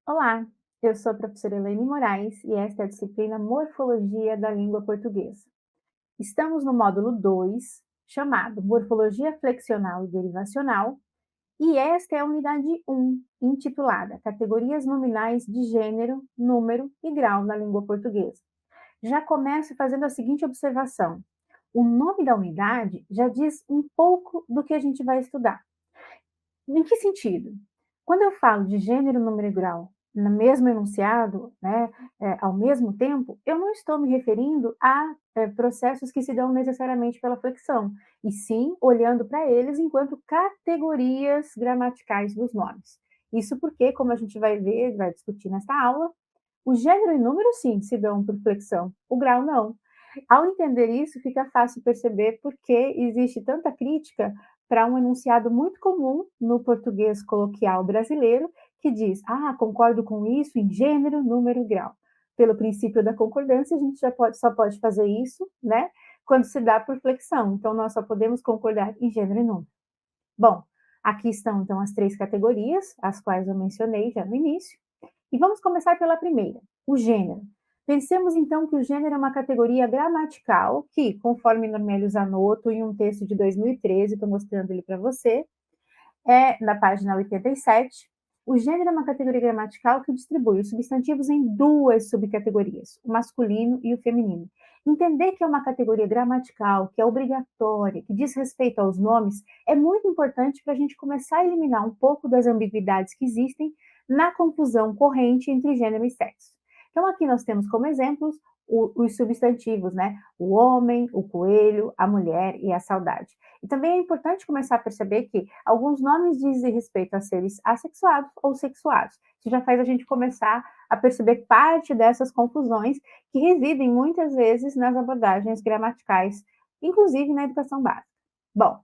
Olá, eu sou a professora Elaine Moraes e esta é a disciplina Morfologia da Língua Portuguesa. Estamos no módulo 2, chamado Morfologia Flexional e Derivacional, e esta é a unidade 1, intitulada Categorias Nominais de Gênero, Número e Grau na Língua Portuguesa. Já começo fazendo a seguinte observação: o nome da unidade já diz um pouco do que a gente vai estudar. Em que sentido? Quando eu falo de gênero, número e grau no mesmo enunciado, né, ao mesmo tempo, eu não estou me referindo a processos que se dão necessariamente pela flexão, e sim olhando para eles enquanto categorias gramaticais dos nomes. Isso porque, como a gente vai ver, vai discutir nesta aula, o gênero e número sim se dão por flexão, o grau não. Ao entender isso, fica fácil perceber por que existe tanta crítica para um enunciado muito comum no português coloquial brasileiro, que diz: "Ah, concordo com isso em gênero, número e grau". Pelo princípio da concordância, a gente só pode fazer isso, né, quando se dá por flexão. Então, nós só podemos concordar em gênero e número. Bom, aqui estão então as três categorias, as quais eu mencionei já no início. E vamos começar pela primeira, o gênero. Pensemos então que o gênero é uma categoria gramatical que, conforme Normélios Zanotto, em um texto de 2013, estou mostrando ele para você, na página 87, o gênero é uma categoria gramatical que distribui os substantivos em duas subcategorias, o masculino e o feminino. Entender que é uma categoria gramatical, que é obrigatória, que diz respeito aos nomes, é muito importante para a gente começar a eliminar um pouco das ambiguidades que existem na confusão corrente entre gênero e sexo. Então, aqui nós temos como exemplos os substantivos, né? O homem, o coelho, a mulher e a saudade. E também é importante começar a perceber que alguns nomes dizem respeito a seres assexuados ou sexuados. Isso já faz a gente começar a perceber parte dessas confusões que residem muitas vezes nas abordagens gramaticais, inclusive na educação básica. Bom,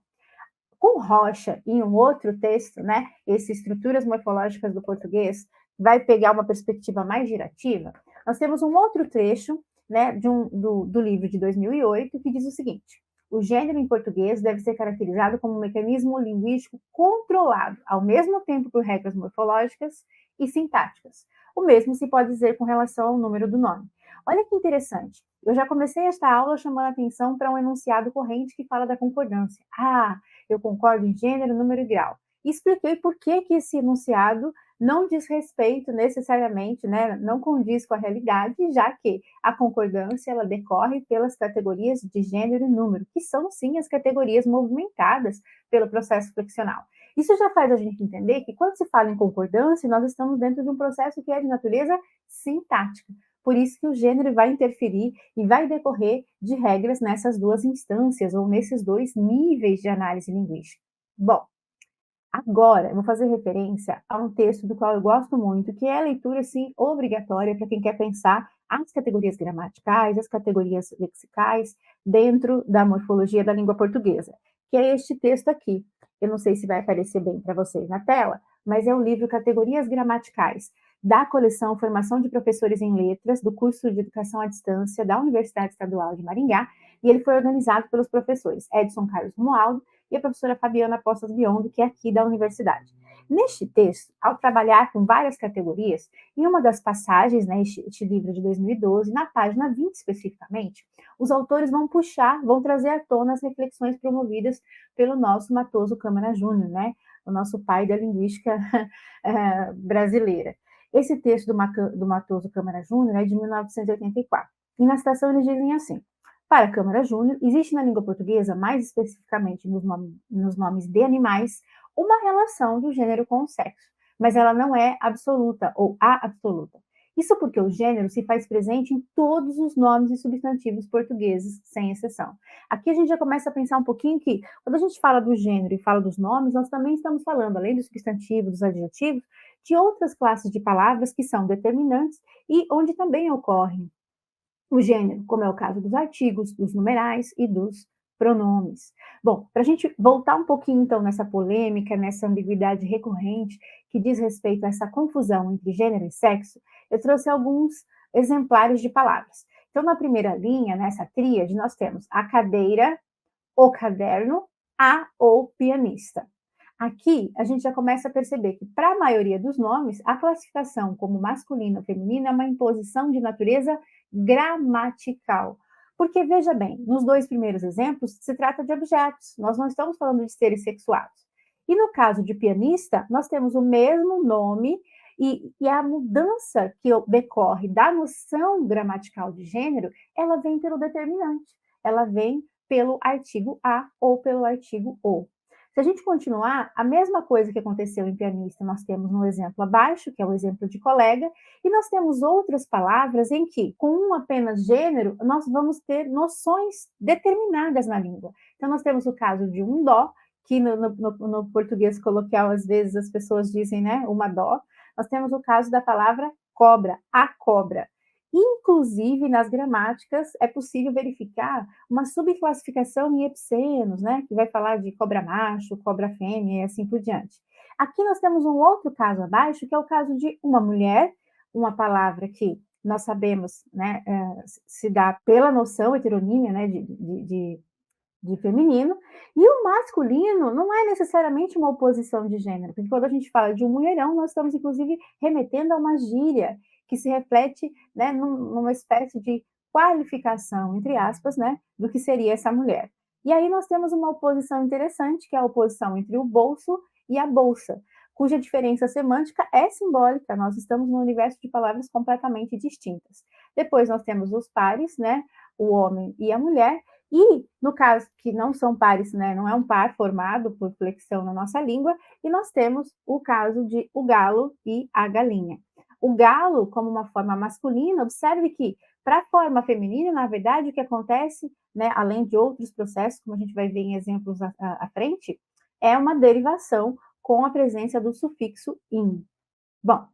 com Rocha, em um outro texto, né, esse Estruturas Morfológicas do Português, vai pegar uma perspectiva mais girativa, nós temos um outro trecho, né, do livro de 2008, que diz o seguinte: o gênero em português deve ser caracterizado como um mecanismo linguístico controlado, ao mesmo tempo por regras morfológicas e sintáticas. O mesmo se pode dizer com relação ao número do nome. Olha que interessante. Eu já comecei esta aula chamando a atenção para um enunciado corrente que fala da concordância. Ah, eu concordo em gênero, número e grau. E expliquei por que esse enunciado não diz respeito necessariamente, né, não condiz com a realidade, já que a concordância ela decorre pelas categorias de gênero e número, que são sim as categorias movimentadas pelo processo flexional. Isso já faz a gente entender que quando se fala em concordância, nós estamos dentro de um processo que é de natureza sintática. Por isso que o gênero vai interferir e vai decorrer de regras nessas duas instâncias ou nesses dois níveis de análise linguística. Bom, agora eu vou fazer referência a um texto do qual eu gosto muito, que é a leitura sim obrigatória para quem quer pensar as categorias gramaticais, as categorias lexicais dentro da morfologia da língua portuguesa, que é este texto aqui. Eu não sei se vai aparecer bem para vocês na tela, mas é o livro Categorias Gramaticais, da coleção Formação de Professores em Letras, do curso de Educação à Distância da Universidade Estadual de Maringá, e ele foi organizado pelos professores Edson Carlos Romualdo e a professora Fabiana Postas Biondo, que é aqui da universidade. Neste texto, ao trabalhar com várias categorias, em uma das passagens, né, este livro de 2012, na página 20 especificamente, os autores vão trazer à tona as reflexões promovidas pelo nosso Matoso Câmara Júnior, né, o nosso pai da linguística brasileira. Esse texto do Matoso Câmara Júnior é de 1984. E na citação eles dizem assim: para Câmara Júnior, existe na língua portuguesa, mais especificamente nos nomes de animais, uma relação do gênero com o sexo, mas ela não é absoluta ou absoluta. Isso porque o gênero se faz presente em todos os nomes e substantivos portugueses, sem exceção. Aqui a gente já começa a pensar um pouquinho que, quando a gente fala do gênero e fala dos nomes, nós também estamos falando, além do substantivo, dos adjetivos, de outras classes de palavras que são determinantes e onde também ocorrem o gênero, como é o caso dos artigos, dos numerais e dos pronomes. Bom, para a gente voltar um pouquinho então nessa polêmica, nessa ambiguidade recorrente que diz respeito a essa confusão entre gênero e sexo, eu trouxe alguns exemplares de palavras. Então, na primeira linha, nessa tríade, nós temos a cadeira, o caderno, a ou pianista. Aqui, a gente já começa a perceber que, para a maioria dos nomes, a classificação como masculino ou feminino é uma imposição de natureza gramatical. Porque, veja bem, nos dois primeiros exemplos, se trata de objetos, nós não estamos falando de seres sexuados. E no caso de pianista, nós temos o mesmo nome e a mudança que decorre da noção gramatical de gênero, ela vem pelo determinante, ela vem pelo artigo a ou pelo artigo o. Se a gente continuar, a mesma coisa que aconteceu em pianista, nós temos no exemplo abaixo, que é o exemplo de colega, e nós temos outras palavras em que, com um apenas gênero, nós vamos ter noções determinadas na língua. Então, nós temos o caso de um dó, que no português coloquial, às vezes, as pessoas dizem, né, uma dó. Nós temos o caso da palavra cobra, a cobra. Inclusive, nas gramáticas, é possível verificar uma subclassificação em epsenos, né, que vai falar de cobra macho, cobra fêmea e assim por diante. Aqui nós temos um outro caso abaixo, que é o caso de uma mulher, uma palavra que nós sabemos, né, se dá pela noção heteronímia, né, de feminino, e o masculino não é necessariamente uma oposição de gênero, porque quando a gente fala de um mulherão, nós estamos inclusive remetendo a uma gíria que se reflete, né, numa espécie de qualificação, entre aspas, né, do que seria essa mulher. E aí nós temos uma oposição interessante, que é a oposição entre o bolso e a bolsa, cuja diferença semântica é simbólica, nós estamos num universo de palavras completamente distintas. Depois nós temos os pares, né, o homem e a mulher, e, no caso que não são pares, né, não é um par formado por flexão na nossa língua, e nós temos o caso de o galo e a galinha. O galo, como uma forma masculina, observe que, para a forma feminina, na verdade, o que acontece, né, além de outros processos, como a gente vai ver em exemplos à frente, é uma derivação com a presença do sufixo in. Bom,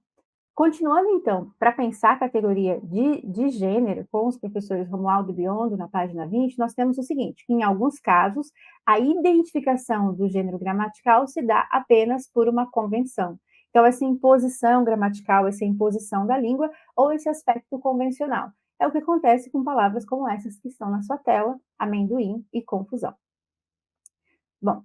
continuando, então, para pensar a categoria de gênero, com os professores Romualdo e Biondo, na página 20, nós temos o seguinte, que em alguns casos, a identificação do gênero gramatical se dá apenas por uma convenção. Então, essa imposição gramatical, essa imposição da língua, ou esse aspecto convencional. É o que acontece com palavras como essas que estão na sua tela, amendoim e confusão. Bom,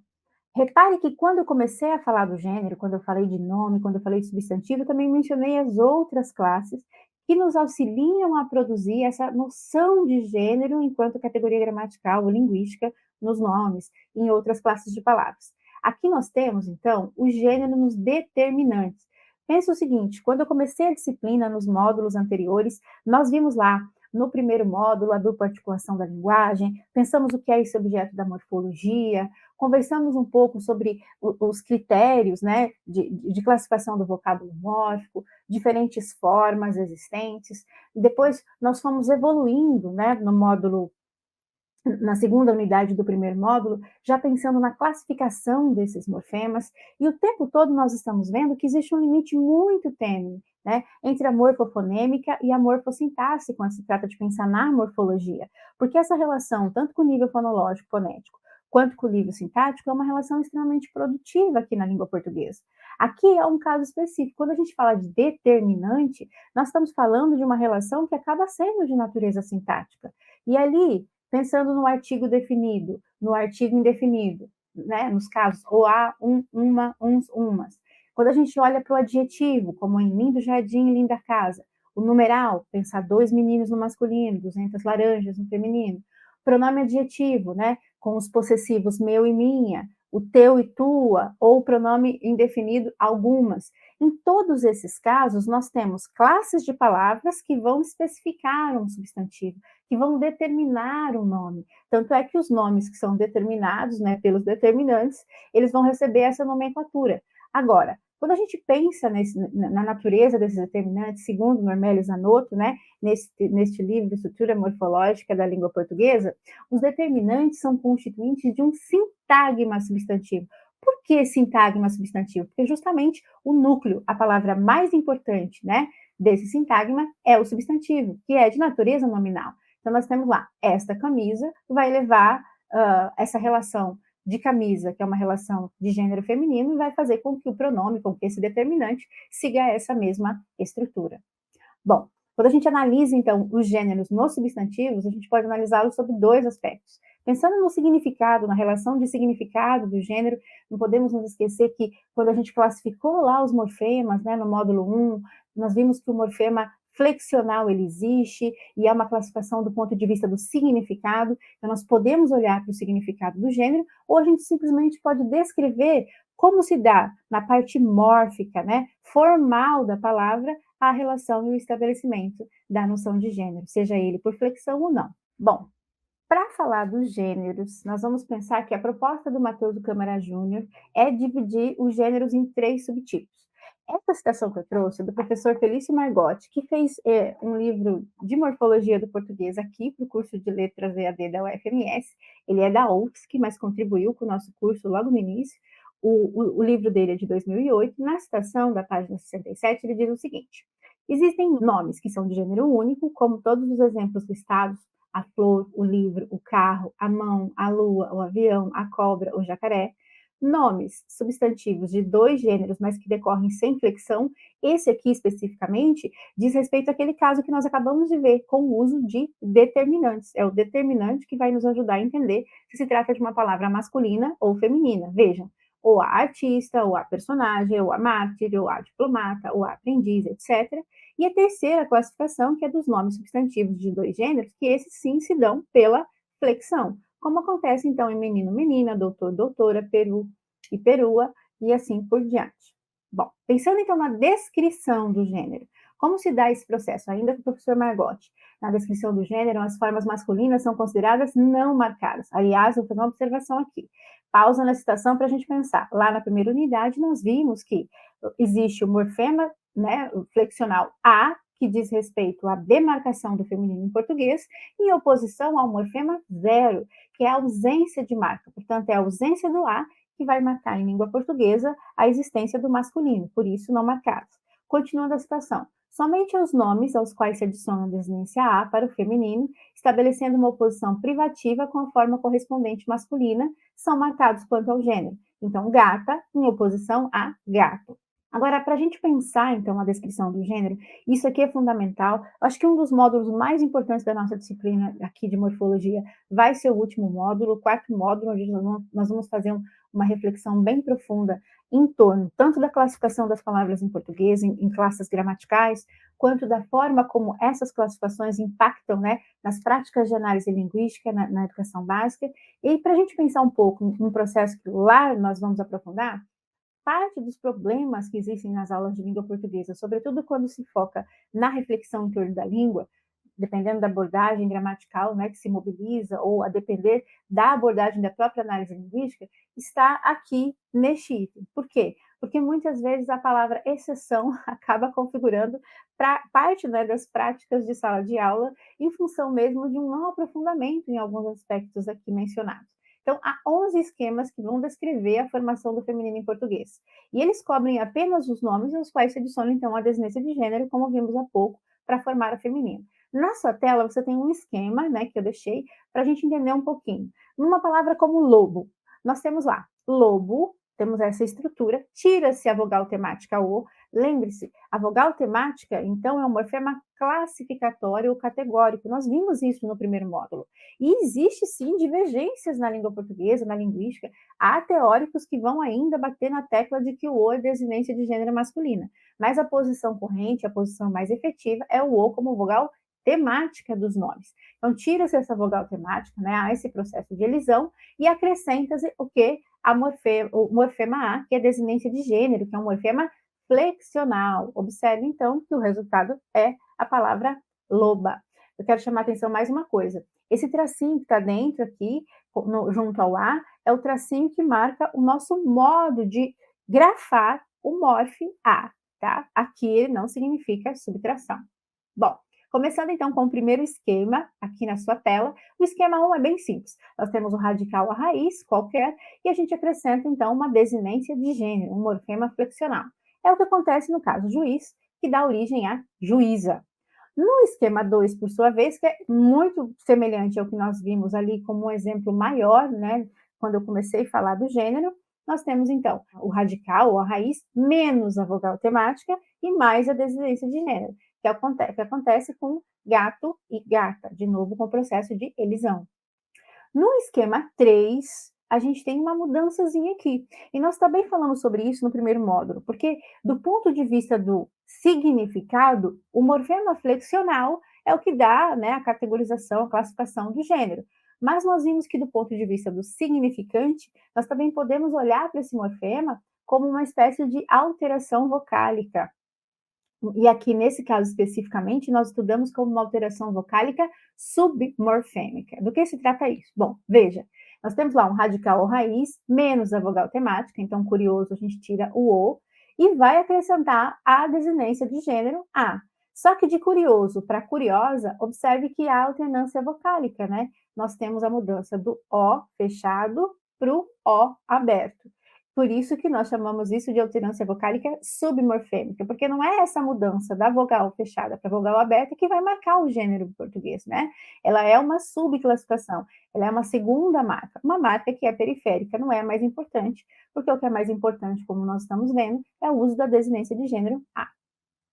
repare que quando eu comecei a falar do gênero, quando eu falei de nome, quando eu falei de substantivo, eu também mencionei as outras classes que nos auxiliam a produzir essa noção de gênero enquanto categoria gramatical ou linguística nos nomes e em outras classes de palavras. Aqui nós temos, então, o gênero nos determinantes. Pensa o seguinte, quando eu comecei a disciplina nos módulos anteriores, nós vimos lá no primeiro módulo a dupla articulação da linguagem, pensamos o que é esse objeto da morfologia, conversamos um pouco sobre os critérios, né, de classificação do vocábulo mórfico, diferentes formas existentes. Depois nós fomos evoluindo, né, no módulo, na segunda unidade do primeiro módulo, já pensando na classificação desses morfemas, e o tempo todo nós estamos vendo que existe um limite muito tênue, né, entre a morfofonêmica e a morfossintaxe, quando se trata de pensar na morfologia, porque essa relação, tanto com o nível fonológico, fonético, quanto com o nível sintático, é uma relação extremamente produtiva aqui na língua portuguesa. Aqui é um caso específico. Quando a gente fala de determinante, nós estamos falando de uma relação que acaba sendo de natureza sintática. E ali, pensando no artigo definido, no artigo indefinido, né, nos casos o, a, uma, uns, umas. Quando a gente olha para o adjetivo, como em lindo jardim, linda casa, o numeral, pensar 2 meninos no masculino, 200 laranjas no feminino. Pronome adjetivo, né, com os possessivos meu e minha, o teu e tua, ou o pronome indefinido algumas. Em todos esses casos, nós temos classes de palavras que vão especificar um substantivo, que vão determinar um nome. Tanto é que os nomes que são determinados, né, pelos determinantes, eles vão receber essa nomenclatura. Agora, quando a gente pensa na natureza desses determinantes, segundo Normelio Zanotto, né, neste livro Estrutura Morfológica da Língua Portuguesa, os determinantes são constituintes de um sintagma substantivo. Por que sintagma substantivo? Porque justamente o núcleo, a palavra mais importante, né, desse sintagma é o substantivo, que é de natureza nominal. Então, nós temos lá, esta camisa vai levar essa relação de camisa, que é uma relação de gênero feminino, e vai fazer com que o pronome, com que esse determinante, siga essa mesma estrutura. Bom, Quando a gente analisa, então, os gêneros nos substantivos, a gente pode analisá-los sob dois aspectos. Pensando no significado, na relação de significado do gênero, não podemos nos esquecer que quando a gente classificou lá os morfemas, né, no módulo 1, nós vimos que o morfema flexional ele existe e é uma classificação do ponto de vista do significado. Então, nós podemos olhar para o significado do gênero ou a gente simplesmente pode descrever como se dá na parte mórfica, né, formal da palavra, a relação e o estabelecimento da noção de gênero, seja ele por flexão ou não. Bom, para falar dos gêneros, nós vamos pensar que a proposta do Matheus do Câmara Júnior é dividir os gêneros em 3 subtipos. Essa citação que eu trouxe é do professor Felício Margotti, que fez um livro de morfologia do português aqui para o curso de Letras EAD da UFMS. Ele é da UFSC, mas contribuiu com o nosso curso logo no início. O livro dele é de 2008. Na citação da página 67, ele diz o seguinte: existem nomes que são de gênero único, como todos os exemplos listados, a flor, o livro, o carro, a mão, a lua, o avião, a cobra, o jacaré. Nomes substantivos de 2 gêneros, mas que decorrem sem flexão. Esse aqui especificamente diz respeito àquele caso que nós acabamos de ver com o uso de determinantes. É o determinante que vai nos ajudar a entender se se trata de uma palavra masculina ou feminina. Vejam, ou a artista, ou a personagem, ou a mártir, ou a diplomata, ou a aprendiz, etc. E a terceira classificação, que é dos nomes substantivos de 2 gêneros, que esses sim se dão pela flexão, como acontece então em menino, menina, doutor, doutora, peru e perua, e assim por diante. Bom, pensando então na descrição do gênero, como se dá esse processo? Ainda com o professor Margotti, na descrição do gênero, as formas masculinas são consideradas não marcadas. Aliás, vou fazer uma observação aqui. Pausa na citação para a gente pensar. Lá na primeira unidade, nós vimos que existe o morfema, né, o flexional A, que diz respeito à demarcação do feminino em português, em oposição ao morfema zero, que é a ausência de marca. Portanto, é a ausência do A que vai marcar em língua portuguesa a existência do masculino, por isso não marcados. Continuando a citação. Somente os nomes aos quais se adiciona a desinência A para o feminino, estabelecendo uma oposição privativa com a forma correspondente masculina, são marcados quanto ao gênero. Então, gata em oposição a gato. Agora, para a gente pensar, então, a descrição do gênero, isso aqui é fundamental. Acho que um dos módulos mais importantes da nossa disciplina aqui de morfologia vai ser o último módulo, o 4º módulo, onde nós vamos fazer uma reflexão bem profunda em torno tanto da classificação das palavras em português, em classes gramaticais, quanto da forma como essas classificações impactam, né, nas práticas de análise linguística, na educação básica. E para a gente pensar um pouco num processo que lá nós vamos aprofundar, parte dos problemas que existem nas aulas de língua portuguesa, sobretudo quando se foca na reflexão em torno da língua, dependendo da abordagem gramatical, né, que se mobiliza, ou a depender da abordagem da própria análise linguística, está aqui neste item. Por quê? Porque muitas vezes a palavra exceção acaba configurando parte, né, das práticas de sala de aula em função mesmo de um não aprofundamento em alguns aspectos aqui mencionados. Então, há 11 esquemas que vão descrever a formação do feminino em português. E eles cobrem apenas os nomes aos quais se adiciona, então, a desinência de gênero, como vimos há pouco, para formar o feminino. Na sua tela, você tem um esquema, né, que eu deixei, para a gente entender um pouquinho. Numa palavra como lobo, nós temos lá lobo, temos essa estrutura, tira-se a vogal temática O. Lembre-se, a vogal temática, então, é um morfema classificatório ou categórico. Nós vimos isso no primeiro módulo. E existe, sim, divergências na língua portuguesa, na linguística. Há teóricos que vão ainda bater na tecla de que o O é desinência de gênero masculina. Mas a posição corrente, a posição mais efetiva, é o O como vogal temática dos nomes. Então, tira-se essa vogal temática, né, há esse processo de elisão, e acrescenta-se o que? O morfema A, que é desinência de gênero, que é um morfema flexional. Observe, então, que o resultado é a palavra loba. Eu quero chamar a atenção mais uma coisa. Esse tracinho que está dentro aqui, junto ao A, é o tracinho que marca o nosso modo de grafar o morfe A, tá? Aqui ele não significa subtração. Bom, começando então com o primeiro esquema, aqui na sua tela, o esquema 1 é bem simples. Nós temos o radical, a raiz, qualquer, e a gente acrescenta então uma desinência de gênero, um morfema flexional. É o que acontece no caso juiz, que dá origem a juíza. No esquema 2, por sua vez, que é muito semelhante ao que nós vimos ali como um exemplo maior, né, quando eu comecei a falar do gênero, nós temos então o radical ou a raiz menos a vogal temática e mais a desinência de gênero. que acontece com gato e gata, de novo com o processo de elisão. No esquema 3, a gente tem uma mudançazinha aqui. E nós também falamos sobre isso no primeiro módulo, porque do ponto de vista do significado, o morfema flexional é o que dá, né, a categorização, a classificação do gênero. Mas nós vimos que do ponto de vista do significante, nós também podemos olhar para esse morfema como uma espécie de alteração vocálica. E aqui, nesse caso especificamente, nós estudamos como uma alteração vocálica submorfêmica. Do que se trata isso? Bom, veja, nós temos lá um radical ou raiz, menos a vogal temática, então curioso a gente tira o O, e vai acrescentar a desinência de gênero A. Só que de curioso para curiosa, observe que há alternância vocálica, né? Nós temos a mudança do O fechado para o O aberto. Por isso que nós chamamos isso de alternância vocálica submorfêmica, porque não é essa mudança da vogal fechada para a vogal aberta que vai marcar o gênero do português, né? Ela é uma subclassificação, ela é uma segunda marca, uma marca que é periférica, não é a mais importante, porque o que é mais importante, como nós estamos vendo, é o uso da desinência de gênero A.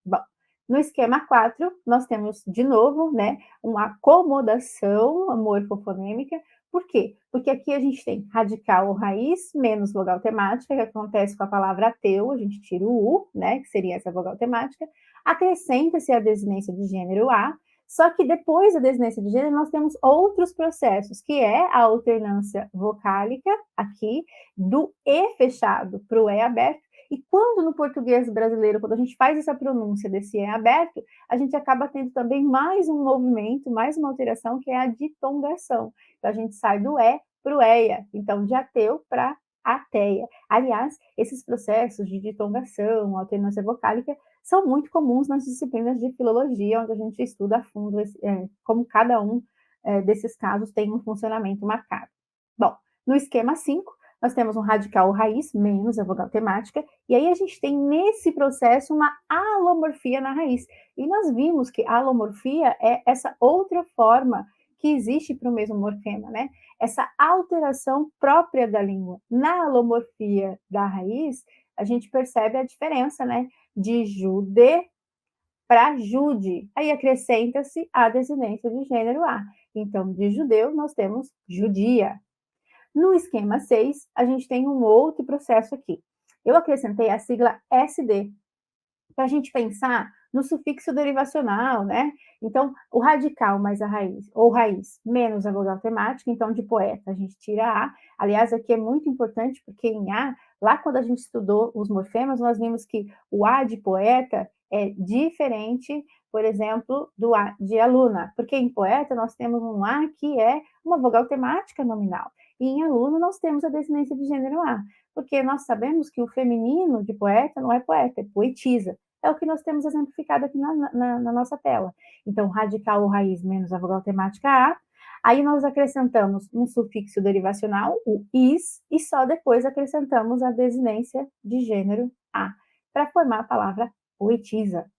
Bom, no esquema 4, nós temos, de novo, né, uma acomodação morfofonêmica. Por quê? Porque aqui a gente tem radical ou raiz menos vogal temática, que acontece com a palavra ateu, a gente tira o U, né, que seria essa vogal temática, acrescenta-se a desinência de gênero A, só que depois da desinência de gênero nós temos outros processos, que é a alternância vocálica, aqui, do E fechado para o E aberto, e quando no português brasileiro, quando a gente faz essa pronúncia desse E aberto, a gente acaba tendo também mais um movimento, mais uma alteração, que é a ditongação. Então, a gente sai do E para o EIA, então de ateu para ateia. Aliás, esses processos de ditongação, alternância vocálica, são muito comuns nas disciplinas de filologia, onde a gente estuda a fundo como cada um desses casos tem um funcionamento marcado. Bom, no esquema 5, nós temos um radical raiz, menos a vogal temática, e aí a gente tem nesse processo uma alomorfia na raiz. E nós vimos que a alomorfia é essa outra forma que existe para o mesmo morfema, né? Essa alteração própria da língua. Na alomorfia da raiz, a gente percebe a diferença, né? De jude para jude. Aí acrescenta-se a desinência de gênero A. Então, de judeu, nós temos judia. No esquema 6, a gente tem um outro processo aqui. Eu acrescentei a sigla SD, para a gente pensar no sufixo derivacional, né? Então, o radical mais a raiz, ou raiz menos a vogal temática, então de poeta a gente tira A. Aliás, aqui é muito importante, porque em A, lá quando a gente estudou os morfemas, nós vimos que o A de poeta é diferente, por exemplo, do A de aluna, porque em poeta nós temos um A que é uma vogal temática nominal, e em aluno nós temos a desinência de gênero A, porque nós sabemos que o feminino de poeta não é poeta, é poetisa. É o que nós temos exemplificado aqui na nossa tela. Então, radical ou raiz menos a vogal temática A. Aí nós acrescentamos um sufixo derivacional, o is, e só depois acrescentamos a desinência de gênero A, para formar a palavra poetisa.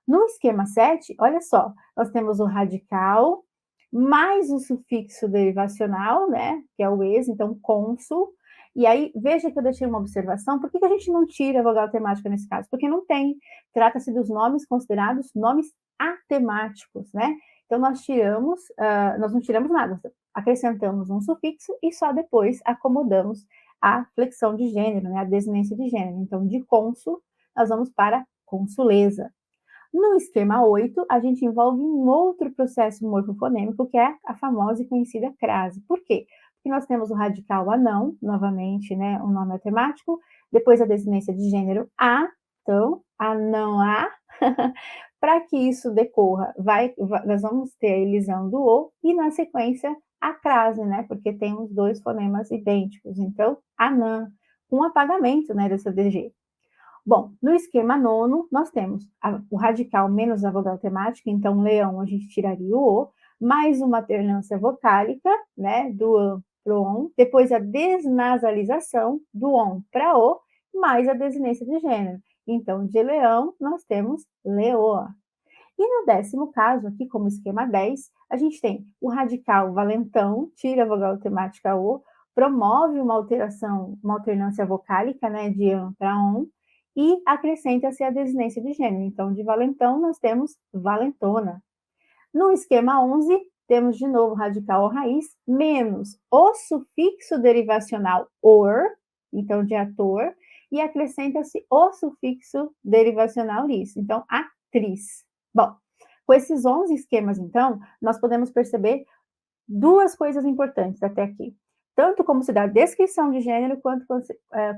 No esquema 7, olha só, nós temos o radical mais o sufixo derivacional, né, que é o ex, então cônsul. E aí, veja que eu deixei uma observação, por que a gente não tira a vogal temática nesse caso? Porque não tem, trata-se dos nomes considerados nomes atemáticos, né? Então, nós não tiramos nada, acrescentamos um sufixo e só depois acomodamos a flexão de gênero, né, a desinência de gênero. Então, de cônsul, nós vamos para consuleza. No esquema 8, a gente envolve um outro processo morfofonêmico, que é a famosa e conhecida crase. Por quê? Porque nós temos o radical anão, novamente, né, um nome matemático, depois a desinência de gênero A, então, anão A. Para que isso decorra, nós vamos ter a elisão do O e, na sequência, a crase, né, porque tem os dois fonemas idênticos. Então, anã, com apagamento, né, dessa DG. Bom, no esquema 9, nós temos o radical menos a vogal temática, então leão a gente tiraria o O, mais uma alternância vocálica, né, do an para o on, depois a desnasalização do on para o, mais a desinência de gênero. Então, de leão, nós temos leoa. E no 10º caso, aqui como esquema 10, a gente tem o radical valentão, tira a vogal temática O, promove uma alteração, uma alternância vocálica, né, de an para on, e acrescenta-se a desinência de gênero. Então, de valentão, nós temos valentona. No esquema 11, temos de novo radical ou raiz, menos o sufixo derivacional or, então de ator, e acrescenta-se o sufixo derivacional lis, então atriz. Bom, com esses 11 esquemas, então, nós podemos perceber duas coisas importantes até aqui. Tanto como se dá a descrição de gênero, quanto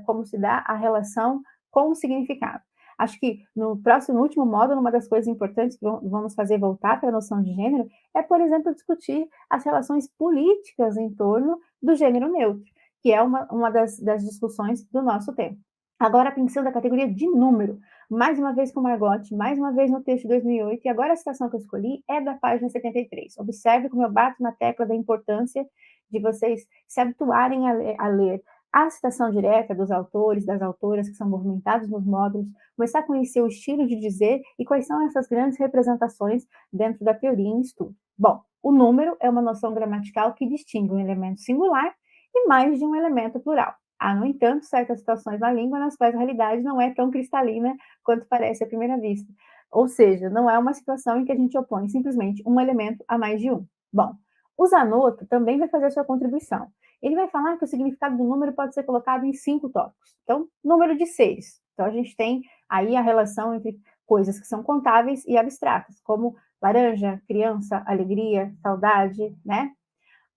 como se dá a relação com o significado. Acho que no último módulo, uma das coisas importantes que vamos fazer voltar para a noção de gênero é, por exemplo, discutir as relações políticas em torno do gênero neutro, que é uma das discussões do nosso tempo. Agora, pensando na categoria de número, mais uma vez com Margot, mais uma vez no texto de 2008, e agora a citação que eu escolhi é da página 73. Observe como eu bato na tecla da importância de vocês se habituarem a ler a citação direta dos autores, das autoras que são movimentados nos módulos, começar a conhecer o estilo de dizer e quais são essas grandes representações dentro da teoria em estudo. Bom, o número é uma noção gramatical que distingue um elemento singular e mais de um elemento plural. Há, no entanto, certas situações na língua nas quais a realidade não é tão cristalina quanto parece à primeira vista. Ou seja, não é uma situação em que a gente opõe simplesmente um elemento a mais de um. Bom, o Zanotto também vai fazer a sua contribuição. Ele vai falar que o significado do número pode ser colocado em 5 tópicos. Então, número de seres. Então, a gente tem aí a relação entre coisas que são contáveis e abstratas, como laranja, criança, alegria, saudade, né?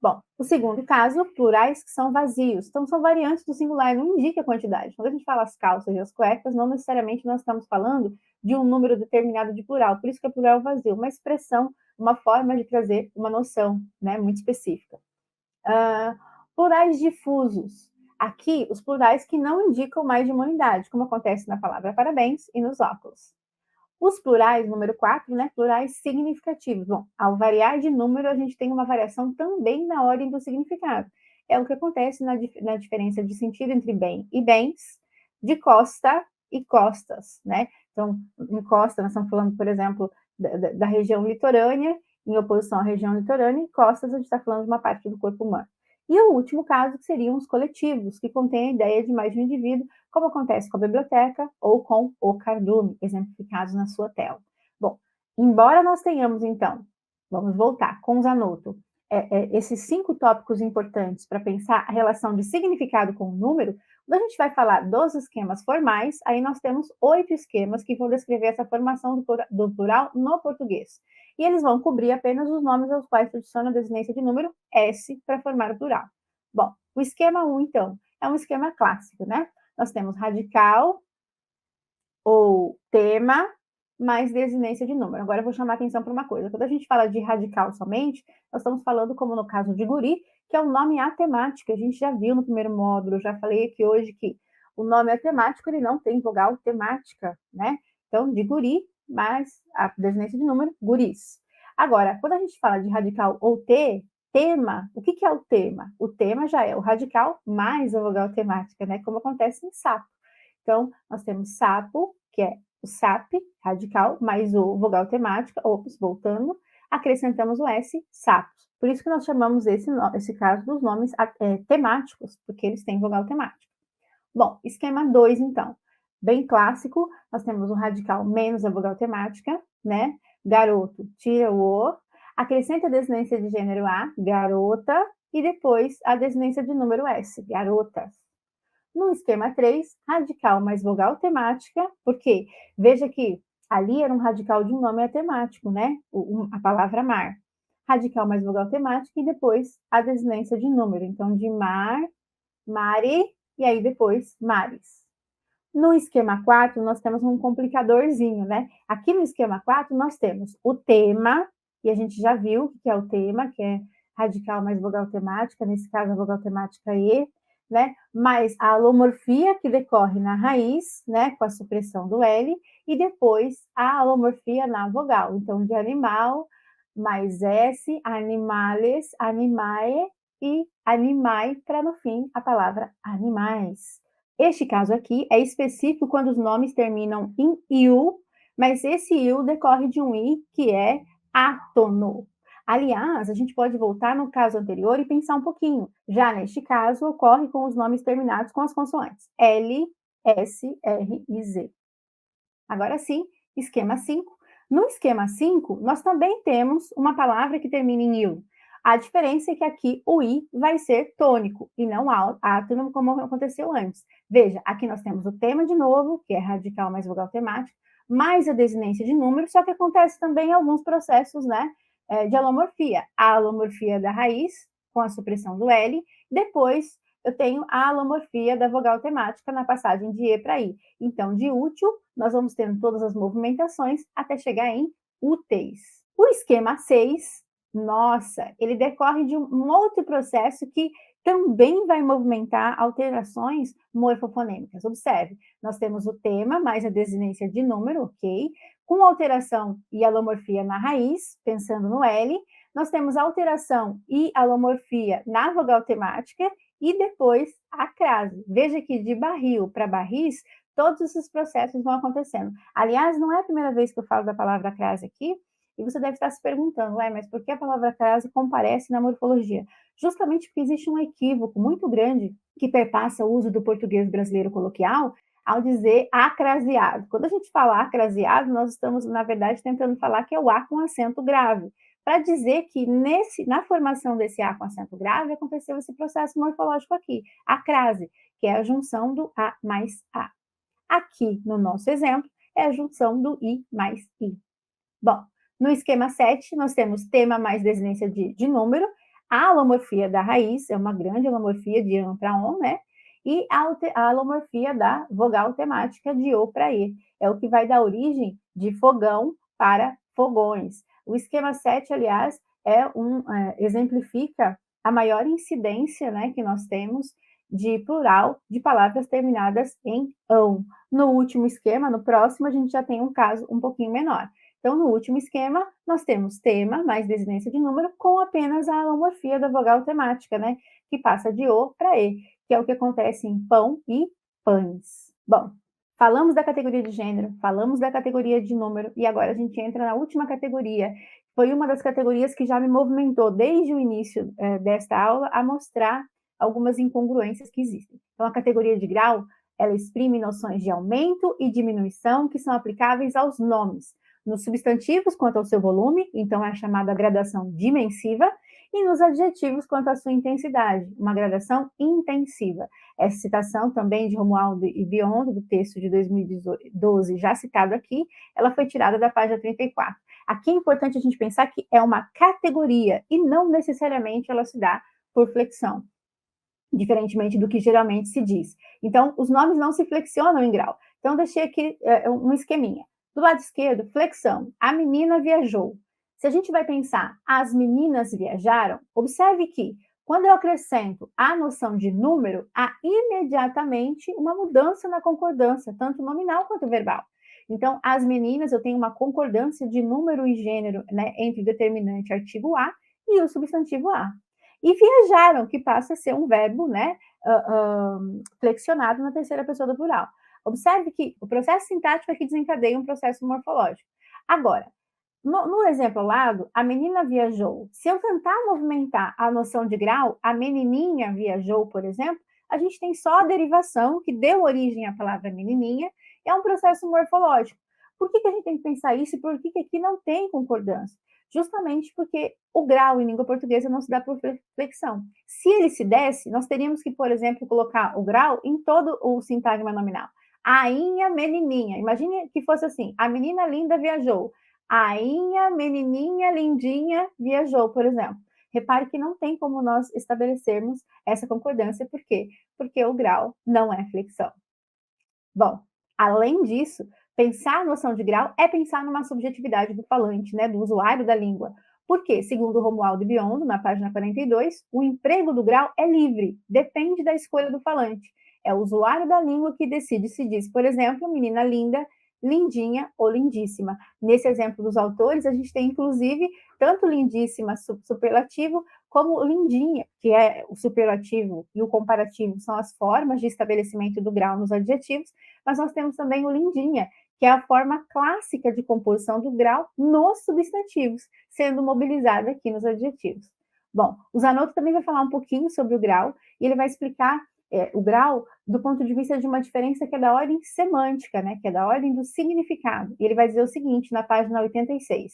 Bom, o segundo caso, plurais que são vazios. Então, são variantes do singular, não indica a quantidade. Quando a gente fala as calças e as cuecas, não necessariamente nós estamos falando de um número determinado de plural. Por isso que é plural vazio, uma expressão, uma forma de trazer uma noção, né, muito específica. Plurais difusos. Aqui, os plurais que não indicam mais de uma unidade, como acontece na palavra parabéns e nos óculos. Os plurais, número 4, né, plurais significativos. Bom, ao variar de número, a gente tem uma variação também na ordem do significado. É o que acontece na diferença de sentido entre bem e bens, de costa e costas, né? Então, em costa, nós estamos falando, por exemplo, da região litorânea, em oposição à região litorânea, e costas, a gente está falando de uma parte do corpo humano. E o último caso, que seriam os coletivos, que contêm a ideia de mais de um indivíduo, como acontece com a biblioteca ou com o cardume, exemplificados na sua tela. Bom, embora nós tenhamos, então, vamos voltar com o Zanotto, esses 5 tópicos importantes para pensar a relação de significado com o número, quando a gente vai falar dos esquemas formais, aí nós temos 8 esquemas que vão descrever essa formação do plural no português. E eles vão cobrir apenas os nomes aos quais se adiciona a desinência de número S para formar o plural. Bom, o esquema 1, então, é um esquema clássico, né? Nós temos radical ou tema mais desinência de número. Agora eu vou chamar a atenção para uma coisa. Quando a gente fala de radical somente, nós estamos falando, como no caso de guri, que é um nome atemático. A gente já viu no primeiro módulo, eu já falei aqui hoje que o nome atemático, ele não tem vogal temática, né? Então, de guri, mais a desinência de número, guris. Agora, quando a gente fala de radical ou tema, o que é o tema? O tema já é o radical mais a vogal temática, né? Como acontece em sapo. Então, nós temos sapo, que é o SAP, radical, mais o vogal temática, ops, voltando, acrescentamos o S, sapos. Por isso que nós chamamos esse caso dos nomes temáticos, porque eles têm vogal temática. Bom, esquema 2, então. Bem clássico, nós temos o radical menos a vogal temática, né? Garoto, tira o O, acrescenta a desinência de gênero A, garota, e depois a desinência de número S, garotas. No esquema 3, radical mais vogal temática, porque veja que ali era um radical de um nome atemático, né? A palavra mar. Radical mais vogal temática e depois a desinência de número. Então, de mar, mari, e aí depois mares. No esquema 4, nós temos um complicadorzinho, né? Aqui no esquema 4, nós temos o tema, e a gente já viu o que é o tema, que é radical mais vogal temática, nesse caso a vogal temática E, né? Mais a alomorfia que decorre na raiz, né? Com a supressão do L, e depois a alomorfia na vogal. Então, de animal, mais S, animales, animae, e animai, para no fim a palavra animais. Este caso aqui é específico quando os nomes terminam em "iu", mas esse "iu" decorre de um "i", que é átono. Aliás, a gente pode voltar no caso anterior e pensar um pouquinho. Já neste caso, ocorre com os nomes terminados com as consoantes L, S, R e Z. Agora sim, esquema 5. No esquema 5, nós também temos uma palavra que termina em "il". A diferença é que aqui o "i" vai ser tônico e não átono, como aconteceu antes. Veja, aqui nós temos o tema de novo, que é radical mais vogal temática, mais a desinência de número, só que acontece também alguns processos, né, de alomorfia. A alomorfia da raiz, com a supressão do L, depois eu tenho a alomorfia da vogal temática na passagem de E para I. Então, de útil, nós vamos tendo todas as movimentações até chegar em úteis. O esquema 6, nossa, ele decorre de um outro processo que também vai movimentar alterações morfofonêmicas. Observe, nós temos o tema mais a desinência de número, ok? Com alteração e alomorfia na raiz, pensando no L, nós temos alteração e alomorfia na vogal temática e depois a crase. Veja que de barril para barris, todos esses processos vão acontecendo. Aliás, não é a primeira vez que eu falo da palavra crase aqui, e você deve estar se perguntando, mas por que a palavra crase comparece na morfologia? Justamente porque existe um equívoco muito grande que perpassa o uso do português brasileiro coloquial ao dizer acraseado. Quando a gente fala acraseado, nós estamos, na verdade, tentando falar que é o A com acento grave, para dizer que na formação desse A com acento grave aconteceu esse processo morfológico aqui, a crase, que é a junção do A mais A. Aqui, no nosso exemplo, é a junção do I mais I. Bom, no esquema 7, nós temos tema mais desinência de número, a alomorfia da raiz, é uma grande alomorfia de an para on, né? E a alomorfia da vogal temática de o para e. É o que vai dar origem de fogão para fogões. O esquema 7, aliás, exemplifica a maior incidência, né, que nós temos de plural de palavras terminadas em ão. No último esquema, no próximo, a gente já tem um caso um pouquinho menor. Então, no último esquema, nós temos tema mais desinência de número com apenas a alomorfia da vogal temática, né? Que passa de O para E, que é o que acontece em pão e pães. Bom, falamos da categoria de gênero, falamos da categoria de número, e agora a gente entra na última categoria. Foi uma das categorias que já me movimentou desde o início desta aula a mostrar algumas incongruências que existem. Então, a categoria de grau, ela exprime noções de aumento e diminuição que são aplicáveis aos nomes, nos substantivos quanto ao seu volume, então é a chamada gradação dimensiva, e nos adjetivos quanto à sua intensidade, uma gradação intensiva. Essa citação também de Romualdo e Biondo, do texto de 2012, já citado aqui, ela foi tirada da página 34. Aqui é importante a gente pensar que é uma categoria e não necessariamente ela se dá por flexão, diferentemente do que geralmente se diz. Então, os nomes não se flexionam em grau. Então, deixei aqui um esqueminha. Do lado esquerdo, flexão. A menina viajou. Se a gente vai pensar, as meninas viajaram, observe que, quando eu acrescento a noção de número, há imediatamente uma mudança na concordância, tanto nominal quanto verbal. Então, as meninas, eu tenho uma concordância de número e gênero, né, entre o determinante artigo A e o substantivo A. E viajaram, que passa a ser um verbo, né, flexionado na terceira pessoa do plural. Observe que o processo sintático aqui desencadeia um processo morfológico. Agora, no exemplo ao lado, a menina viajou. Se eu tentar movimentar a noção de grau, a menininha viajou, por exemplo, a gente tem só a derivação que deu origem à palavra menininha, é um processo morfológico. Por que a gente tem que pensar isso e por que aqui não tem concordância? Justamente porque o grau em língua portuguesa não se dá por flexão. Se ele se desse, nós teríamos que, por exemplo, colocar o grau em todo o sintagma nominal. Ainha, menininha. Imagine que fosse assim, a menina linda viajou. Ainha, menininha, lindinha viajou, por exemplo. Repare que não tem como nós estabelecermos essa concordância. Por quê? Porque o grau não é flexão. Bom, além disso, pensar a noção de grau é pensar numa subjetividade do falante, né, do usuário da língua. Porque, segundo Romualdo e Biondo, na página 42, o emprego do grau é livre, depende da escolha do falante. É o usuário da língua que decide se diz, por exemplo, menina linda, lindinha ou lindíssima. Nesse exemplo dos autores, a gente tem, inclusive, tanto lindíssima superlativo, como lindinha, que é o superlativo e o comparativo, são as formas de estabelecimento do grau nos adjetivos, mas nós temos também o lindinha, que é a forma clássica de composição do grau nos substantivos, sendo mobilizada aqui nos adjetivos. Bom, o Zanotto também vai falar um pouquinho sobre o grau, e ele vai explicar o grau do ponto de vista de uma diferença que é da ordem semântica, né, que é da ordem do significado. E ele vai dizer o seguinte, na página 86: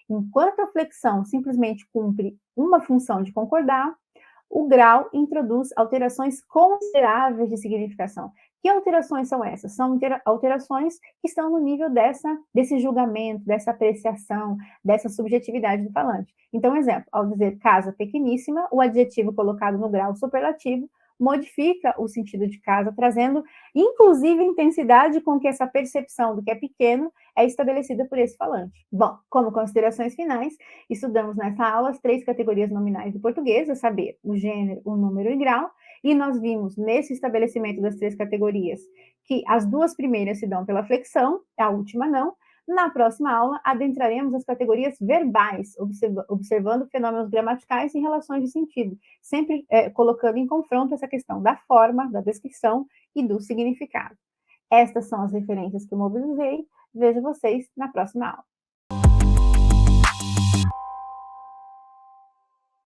enquanto a flexão simplesmente cumpre uma função de concordar, o grau introduz alterações consideráveis de significação. Que alterações são essas? São alterações que estão no nível desse julgamento, dessa apreciação, dessa subjetividade do falante. Então, exemplo, ao dizer casa pequeníssima, o adjetivo colocado no grau superlativo modifica o sentido de casa, trazendo, inclusive, a intensidade com que essa percepção do que é pequeno é estabelecida por esse falante. Bom, como considerações finais, estudamos nessa aula as 3 categorias nominais do português, a saber, o gênero, o número e grau, e nós vimos nesse estabelecimento das 3 categorias que as 2 primeiras se dão pela flexão, a última não. Na próxima aula, adentraremos as categorias verbais, observando fenômenos gramaticais e relações de sentido, sempre colocando em confronto essa questão da forma, da descrição e do significado. Estas são as referências que eu mobilizei. Vejo vocês na próxima aula.